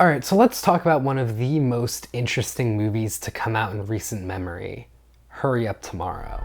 Alright, so let's talk about one of the most interesting movies to come out in recent memory. Hurry Up Tomorrow.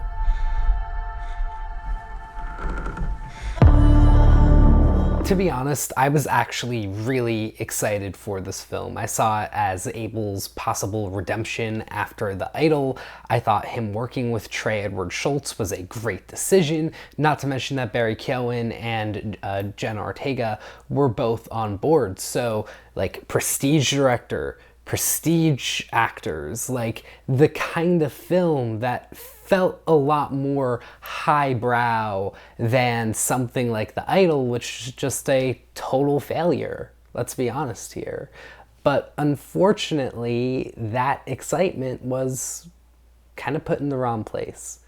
To be honest, I was actually really excited for this film. I saw it as Abel's possible redemption after The Idol. I thought him working with Trey Edward Shults was a great decision, not to mention that Barry Keoghan and Jenna Ortega were both on board. So, like, prestige director, prestige actors, like the kind of film that felt a lot more highbrow than something like The Idol, which is just a total failure. Let's be honest here. But unfortunately, that excitement was kind of put in the wrong place,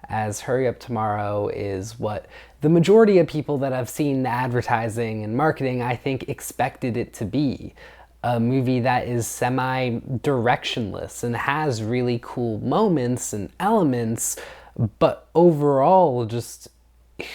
as Hurry Up Tomorrow is what the majority of people that I've seen advertising and marketing, I think, expected it to be. A movie that is semi-directionless and has really cool moments and elements, but overall, just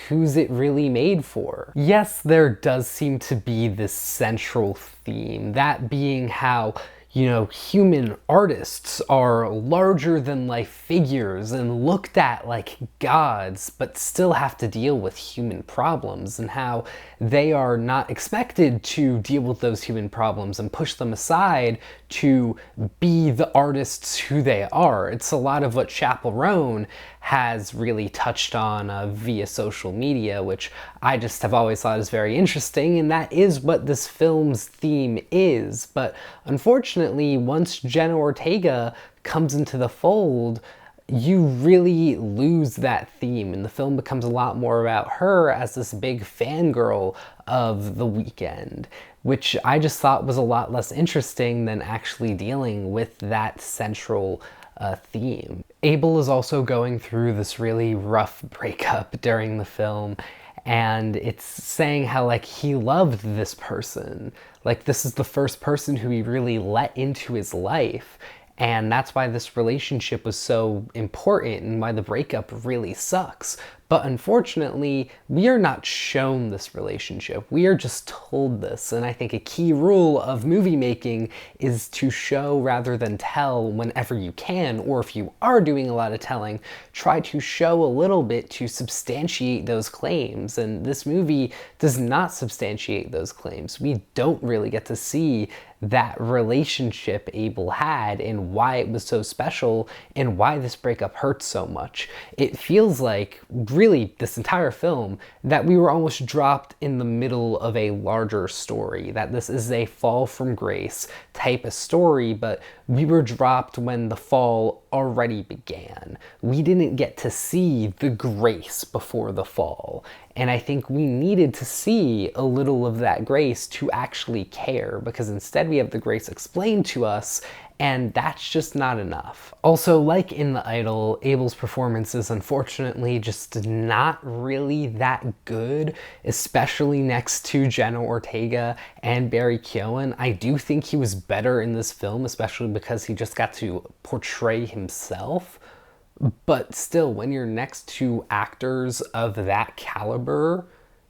who's it really made for? Yes, there does seem to be this central theme, that being how, human artists are larger than life figures and looked at like gods, but still have to deal with human problems, and how they are not expected to deal with those human problems and push them aside to be the artists who they are. It's a lot of what Chaperone has really touched on via social media, which I just have always thought is very interesting, and that is what this film's theme is. But unfortunately, once Jenna Ortega comes into the fold, you really lose that theme, and the film becomes a lot more about her as this big fangirl of The Weeknd, which I just thought was a lot less interesting than actually dealing with that central theme. Abel is also going through this really rough breakup during the film, and it's saying how, like, he loved this person. Like, this is the first person who he really let into his life. And that's why this relationship was so important and why the breakup really sucks. But unfortunately, we are not shown this relationship. We are just told this. And I think a key rule of movie making is to show rather than tell whenever you can, or if you are doing a lot of telling, try to show a little bit to substantiate those claims. And this movie does not substantiate those claims. We don't really get to see that relationship Abel had and why it was so special and why this breakup hurts so much. It feels like, really, this entire film, that we were almost dropped in the middle of a larger story, that this is a fall from grace type of story, but we were dropped when the fall already began. We didn't get to see the grace before the fall. And I think we needed to see a little of that grace to actually care, because instead we have the grace explained to us, and that's just not enough. Also, like in The Idol, Abel's performance is unfortunately just not really that good, especially next to Jenna Ortega and Barry Keoghan. I do think he was better in this film, especially because he just got to portray himself. But still, when you're next to actors of that caliber,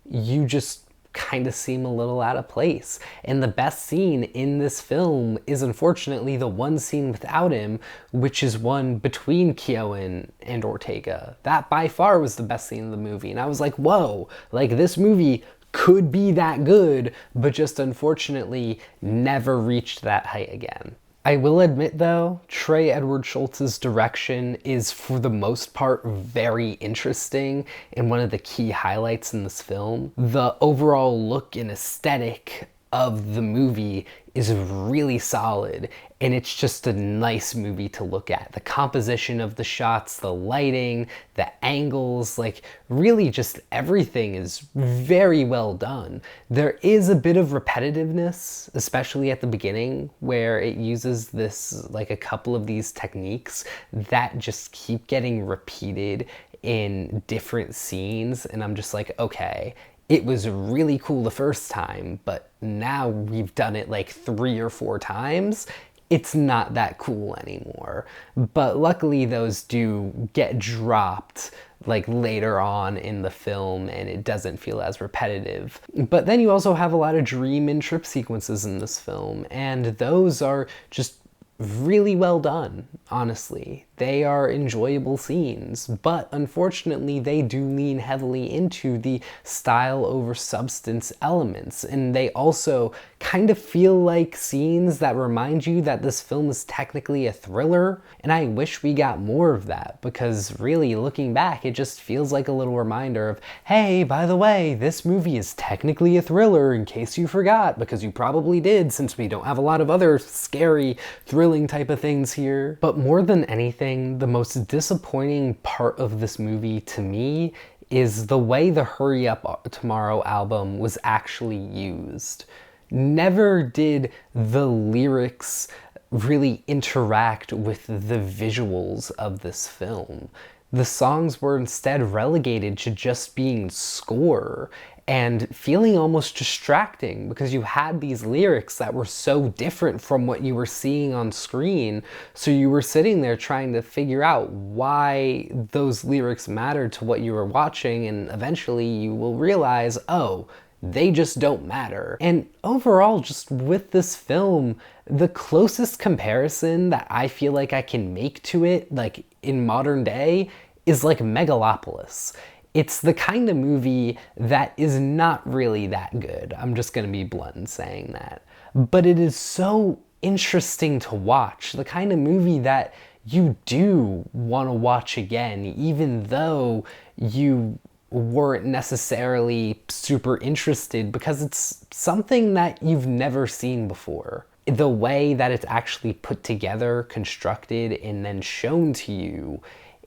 you just kind of seem a little out of place. And the best scene in this film is unfortunately the one scene without him, which is one between Keoghan and Ortega. That by far was the best scene in the movie. And I was like, whoa, like this movie could be that good, but just unfortunately never reached that height again. I will admit though, Trey Edward Shults' direction is for the most part very interesting and one of the key highlights in this film. The overall look and aesthetic of the movie is really solid, and it's just a nice movie to look at. The composition of the shots, the lighting, the angles, like really just everything is very well done. There is a bit of repetitiveness, especially at the beginning, where it uses this, like a couple of these techniques that just keep getting repeated in different scenes, and I'm just like, okay, it was really cool the first time, but now we've done it like 3 or 4 times. It's not that cool anymore. But luckily those do get dropped like later on in the film, and it doesn't feel as repetitive. But then you also have a lot of dream and trip sequences in this film, and those are just really well done, honestly. They are enjoyable scenes, but unfortunately they do lean heavily into the style over substance elements, and they also kind of feel like scenes that remind you that this film is technically a thriller, and I wish we got more of that, because really, looking back, it just feels like a little reminder of, hey, by the way, this movie is technically a thriller, in case you forgot, because you probably did, since we don't have a lot of other scary, thrilling type of things here. But more than anything, the most disappointing part of this movie to me is the way the Hurry Up Tomorrow album was actually used. Never did the lyrics really interact with the visuals of this film. The songs were instead relegated to just being score and feeling almost distracting, because you had these lyrics that were so different from what you were seeing on screen. So you were sitting there trying to figure out why those lyrics mattered to what you were watching, and eventually you will realize, oh, they just don't matter. And overall, just with this film, the closest comparison that I feel like I can make to it, like in modern day, is like Megalopolis. It's the kind of movie that is not really that good. I'm just gonna be blunt in saying that. But it is so interesting to watch. The kind of movie that you do want to watch again, even though you weren't necessarily super interested, because it's something that you've never seen before. The way that it's actually put together, constructed, and then shown to you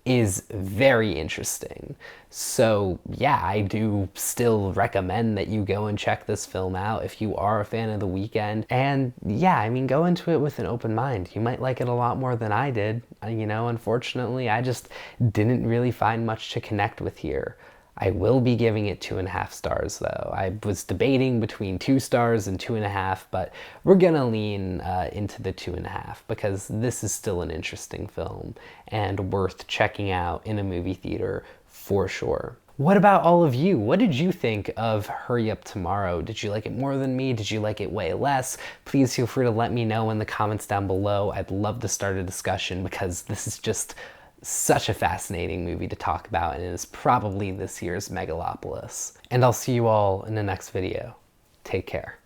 is very interesting. So yeah, I do still recommend that you go and check this film out if you are a fan of The Weeknd. And yeah, I mean, go into it with an open mind. You might like it a lot more than I did. You know, unfortunately, I just didn't really find much to connect with here. I will be giving it 2.5 stars though. I was debating between 2 stars and 2.5, but we're gonna lean into the 2.5 because this is still an interesting film and worth checking out in a movie theater for sure. What about all of you? What did you think of Hurry Up Tomorrow? Did you like it more than me? Did you like it way less? Please feel free to let me know in the comments down below. I'd love to start a discussion because this is just such a fascinating movie to talk about, and it is probably this year's Megalopolis. And I'll see you all in the next video. Take care.